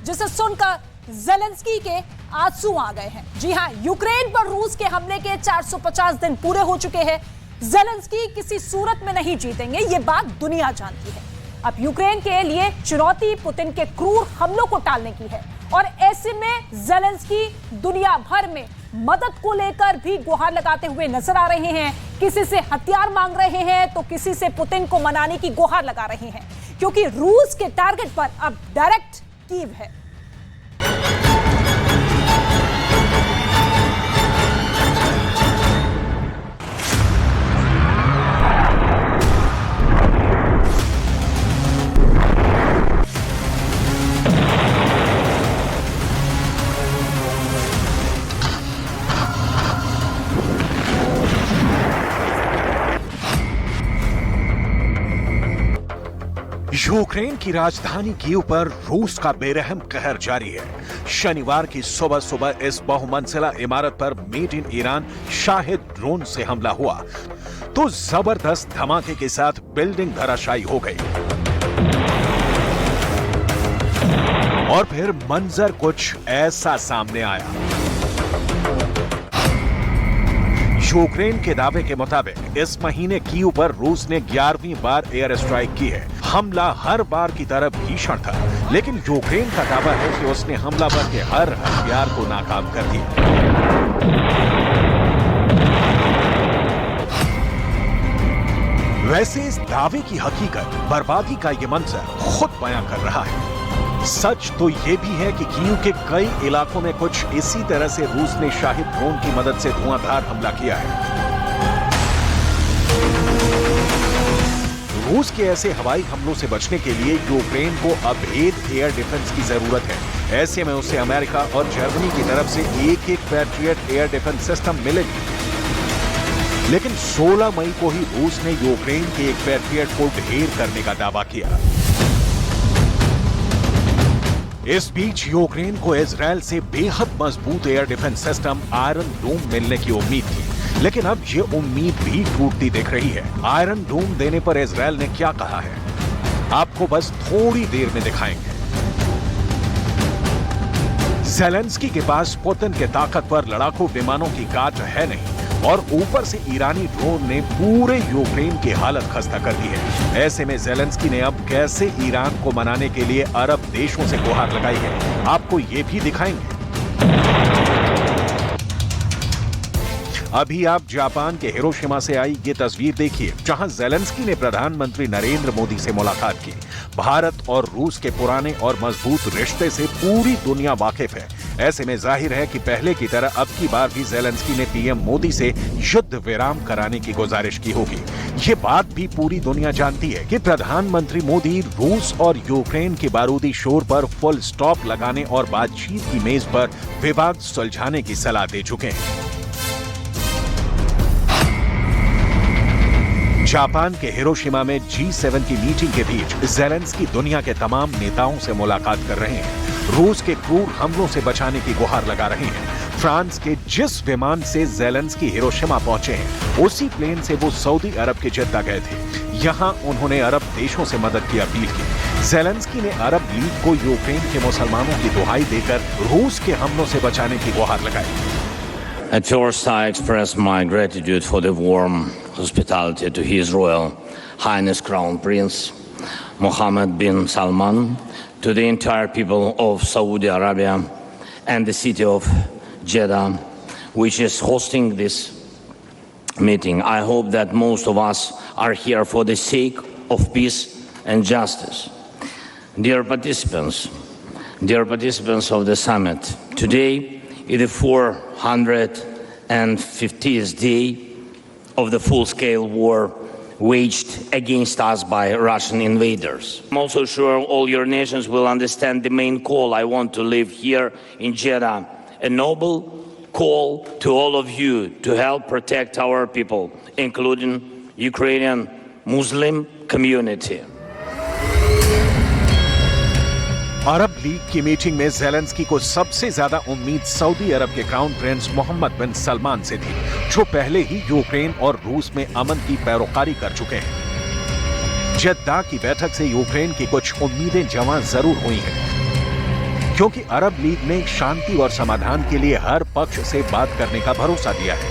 जिसे सुनकर ज़ेलेंस्की के आंसू आ गए हैं। जी हां, यूक्रेन पर रूस के हमले के 450 दिन पूरे हो चुके हैं। ज़ेलेंस्की किसी सूरत में नहीं जीतेंगे, ये बात दुनिया जानती है। अब यूक्रेन के लिए चुनौती पुतिन के क्रूर हमलों को टालने की है और ऐसे में ज़ेलेंस्की दुनिया भर में मदद को लेकर भी गुहार लगाते हुए नजर आ रहे हैं। किसी से हथियार मांग रहे हैं तो किसी से पुतिन को मनाने की गुहार लगा रहे हैं, क्योंकि रूस के टारगेट पर अब डायरेक्ट कीव है। यूक्रेन की राजधानी कीव पर रूस का बेरहम कहर जारी है। शनिवार की सुबह सुबह इस बहुमंजिला इमारत पर made in Iran Shahid drone से हमला हुआ तो जबरदस्त धमाके के साथ बिल्डिंग धराशायी हो गई और फिर मंजर कुछ ऐसा सामने आया। यूक्रेन के दावे के मुताबिक इस महीने कीव पर रूस ने 11वीं बार एयर स्ट्राइक की है। हमला हर बार की तरह भीषण था, लेकिन यूक्रेन का दावा है कि उसने हमलावर के हर हथियार को नाकाम कर दिया। वैसे इस दावे की हकीकत बर्बादी का ये मंजर खुद बयां कर रहा है। सच तो ये भी है कि कीव के कई इलाकों में कुछ इसी तरह से रूस ने शाहिद ड्रोन की मदद से धुआंधार हमला किया है। रूस के ऐसे हवाई हमलों से बचने के लिए यूक्रेन को अभेद एयर डिफेंस की जरूरत है। ऐसे में उसे अमेरिका और जर्मनी की तरफ से एक पैट्रियट एयर डिफेंस सिस्टम मिलेगी। लेकिन 16 मई को ही रूस ने यूक्रेन के एक पैट्रियट को ढेर करने का दावा किया। इस बीच यूक्रेन को इजरायल से बेहद मजबूत एयर डिफेंस सिस्टम आयरन डोम मिलने की उम्मीद थी, लेकिन अब ये उम्मीद भी टूटती दिख रही है। आयरन डोम देने पर इजरायल ने क्या कहा है, आपको बस थोड़ी देर में दिखाएंगे। ज़ेलेंस्की के पास पुतिन के ताकतवर लड़ाकू विमानों की गाज है नहीं और ऊपर से ईरानी ड्रोन ने पूरे यूक्रेन की हालत खस्ता कर दी है। ऐसे में ज़ेलेंस्की ने अब कैसे ईरान को मनाने के लिए अरब देशों से गुहार लगाई है, आपको ये भी दिखाएंगे। अभी आप जापान के हिरोशिमा से आई ये तस्वीर देखिए, जहां ज़ेलेंस्की ने प्रधानमंत्री नरेंद्र मोदी से मुलाकात की। भारत और रूस के पुराने और मजबूत रिश्ते से पूरी दुनिया वाकिफ है। ऐसे में जाहिर है कि पहले की तरह अब की बार भी ज़ेलेंस्की ने पीएम मोदी से युद्ध विराम कराने की गुजारिश की होगी। ये बात भी पूरी दुनिया जानती है कि प्रधानमंत्री मोदी रूस और यूक्रेन के बारूदी शोर पर फुल स्टॉप लगाने और बातचीत की मेज पर विवाद सुलझाने की सलाह दे चुके हैं। जापान के हिरोशिमा में G7 की मीटिंग के बीच ज़ेलेंस्की दुनिया के तमाम नेताओं से मुलाकात कर रहे हैं। रूस के क्रूर हमलों से बचाने की गुहार लगा रहे हैं। फ्रांस के जिस विमान से ज़ेलेंस्की हिरोशिमा पहुंचे हैं, उसी प्लेन से वो सऊदी अरब के जद्दा गए थे। यहां उन्होंने अरब देशों से मदद की अपील की। ज़ेलेंस्की ने अरब लीग को यूक्रेन के मुसलमानों की दुहाई देकर रूस के हमलों से बचाने की गुहार लगाई। At first, I express my gratitude for the warm hospitality to His Royal Highness Crown Prince Mohammed bin Salman, to the entire people of Saudi Arabia and the city of Jeddah, which is hosting this meeting. I hope that most of us are here for the sake of peace and justice. Dear participants of the summit, today is the 450th day of the full-scale war waged against us by Russian invaders. I'm also sure all your nations will understand the main call I want to leave here in Jeddah, a noble call to all of you to help protect our people, including Ukrainian Muslim community. Arab league की meeting में Zelensky को सबसे ज्यादा उम्मीद Saudi अरब के crown Prince Mohammad बिन सलमान से थी, जो पहले ही यूक्रेन और रूस में अमन की पैरोकारी कर चुके हैं। जद्दा की बैठक से यूक्रेन की कुछ उम्मीदें जवां जरूर हुई हैं, क्योंकि अरब लीग ने शांति और समाधान के लिए हर पक्ष से बात करने का भरोसा दिया है।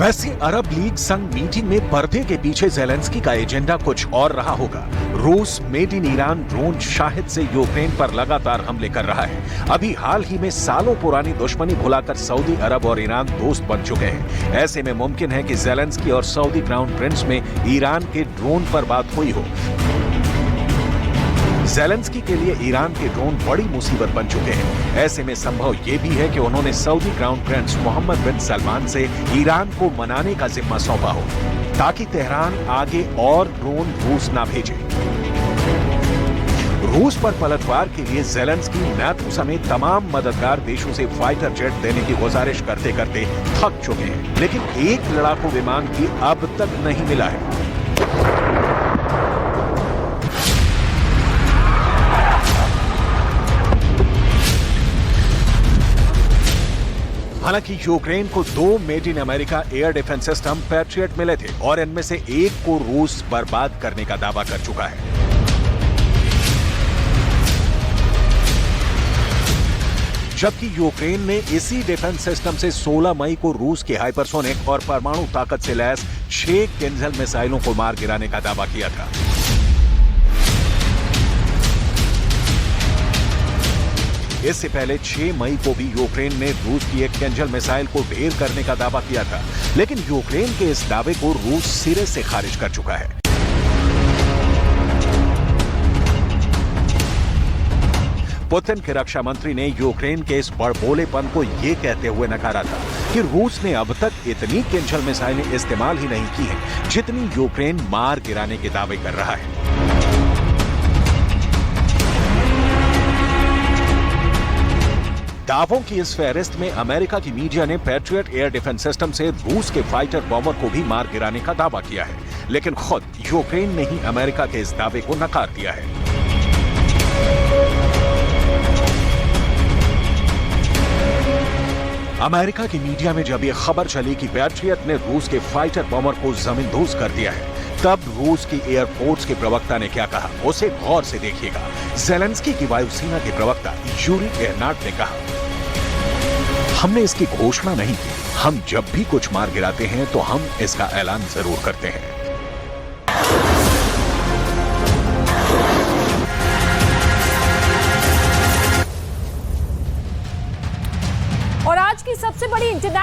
वैसे अरब लीग संघ मीटिंग में पर्दे के पीछे ज़ेलेंस्की का एजेंडा कुछ और रहा होगा। रूस made in Iran drone Shahid से यूक्रेन पर लगातार हमले कर रहा है। अभी हाल ही में सालों पुरानी दुश्मनी भुलाकर सऊदी अरब और ईरान दोस्त बन चुके हैं। ऐसे में मुमकिन है कि ज़ेलेंस्की और सऊदी क्राउन प्रिंस में ईरान के ड्रोन पर बात हुई हो। ज़ेलेंस्की के लिए ईरान के ड्रोन बड़ी मुसीबत बन चुके हैं। ऐसे में संभव ये भी है कि उन्होंने सऊदी क्राउन प्रिंस मोहम्मद बिन सलमान से ईरान को मनाने का जिम्मा सौंपा हो, ताकि तेहरान आगे और ड्रोन रूस ना भेजे। रूस पर पलटवार के लिए ज़ेलेंस्की नाटो समेत तमाम मददगार देशों से फाइटर जेट देने की गुजारिश करते करते थक चुके हैं, लेकिन एक लड़ाकू विमान भी अब तक नहीं मिला है। हालांकि यूक्रेन को 2 made in America air defence system patriot मिले थे और इनमें से एक को रूस बर्बाद करने का दावा कर चुका है। जबकि यूक्रेन ने इसी डिफेंस सिस्टम से 16 मई को रूस के हाइपरसोनिक और परमाणु ताकत से लैस 6 किंजल मिसाइलों को मार गिराने का दावा किया था। इससे पहले 6 मई को भी यूक्रेन ने रूस की एक किंजल मिसाइल को ढेर करने का दावा किया था, लेकिन यूक्रेन के इस दावे को रूस सिरे से खारिज कर चुका है। पुतिन के रक्षा मंत्री ने यूक्रेन के इस बड़बोलेपन को यह कहते हुए नकारा था कि रूस ने अब तक इतनी किंजल मिसाइलें इस्तेमाल ही नहीं की हैं, जितनी यूक्रेन मार गिराने के दावे कर रहा है। दावों की इस फहरिस्त में अमेरिका की मीडिया ने पैट्रियट एयर डिफेंस सिस्टम से रूस के फाइटर बॉम्बर को भी मार गिराने का दावा किया है, लेकिन खुद यूक्रेन ने ही अमेरिका के इस दावे को नकार दिया है। अमेरिका की मीडिया में जब यह खबर चली कि पैट्रियट ने रूस के फाइटर बॉम्बर को जमींदोज कर दिया है, तब रूस की एयरफोर्स के प्रवक्ता ने क्या कहा, उसे गौर से देखिएगा। ज़ेलेंस्की की वायुसेना के प्रवक्ता यूरी एहनाट ने कहा, हमने इसकी घोषणा नहीं की, हम जब भी कुछ मार गिराते हैं तो हम इसका ऐलान जरूर करते हैं। और आज की सबसे बड़ी इंटरनेशनल